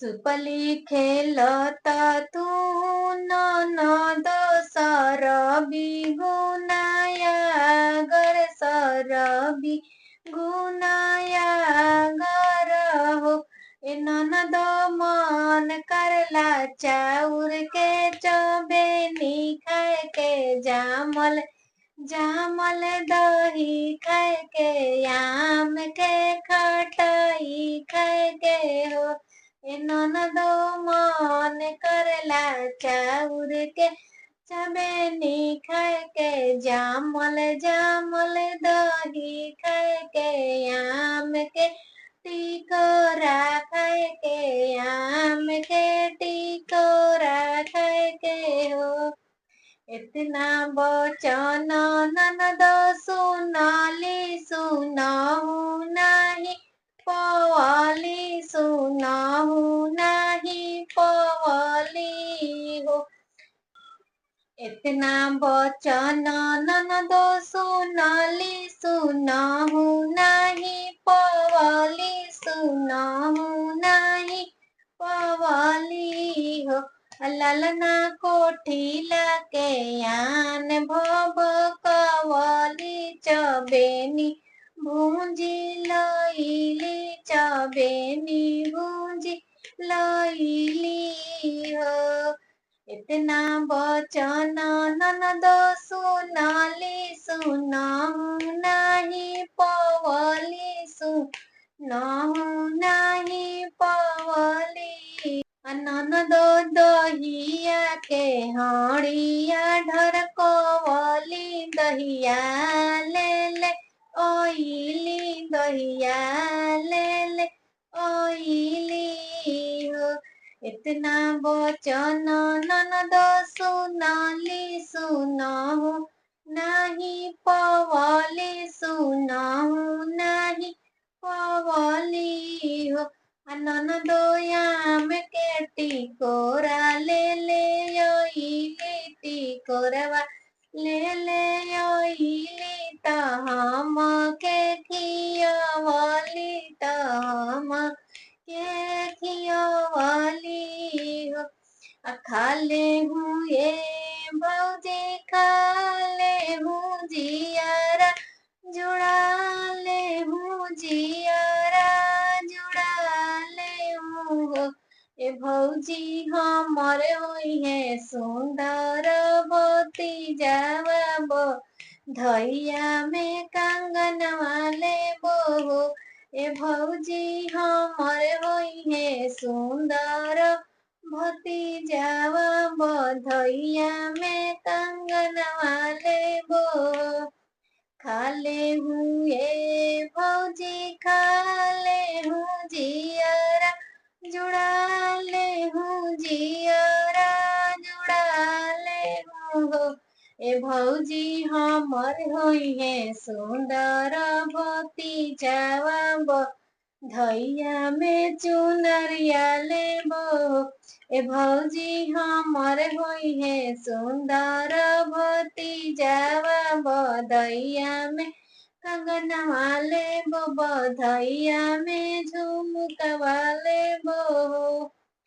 सुपली खेलता तू ननद सरबी गुनाया गर सरबी गुनाया गर हो। ए ननद मन करला चाउर के चबेनी खाए के जामल जामल दही खाए के आम के खटाई खाए के हो। ए ननदो मन करला चाउर के चबेनी खाए के जामल जामल दही खाए के आम के टिकोरा खाए के आम के टिकोरा खाए के हो। इतना वचन ननद सुनली सुनहु नाही पवली सुनहु नाही पवली हो। इतना वचन ननद सुनली सुनहु नाही पवली सुनहु नाही पवली हो। ललना कोठिला के आन भव कवली चबेनी भूंजी लईली चबेनी भूंजी लईली हो। इतना वचन ननद सुनली सुनहु नाही पवली सुनहु नाही पवली। ननद दहिया के हड़िया ढरकवली दहिया ले ले ओइली दहिया ले ले ओइली हो। इतना वचन ननद सुनली सुनहु नाही पवली सुनहु नाही पवली हो। ननदो आम के टिकोरा ले ले ओइली टिकोरवा ले ले ओइली त हम के खियवली त हम के खियवली हो। खाले हूँ ये भौजी खाले हूँ जियारा जुड़ा ले हूँ जियारा जुड़ा ले हूँ हो। ए भौजी हमर होई है सुंदर बती जावा धैया में कंगन वाले बो। ए भौजी हमर होई है सुंदर भतीजावा बधैया में कंगन वाले बो। खाले हूँ ये भौजी खाले हूँ जियारा जुड़ा ले हूँ जियारा जुड़ा ले हूँ हो। ए भौजी हमर होई है सुंदर भतीजावा धैया में चुनरिया लेबो। ए भौजी हमर होई है सुंदर भतीजावा बधैया में कंगनवा लेबो बधैया में झुमकवा लेबो।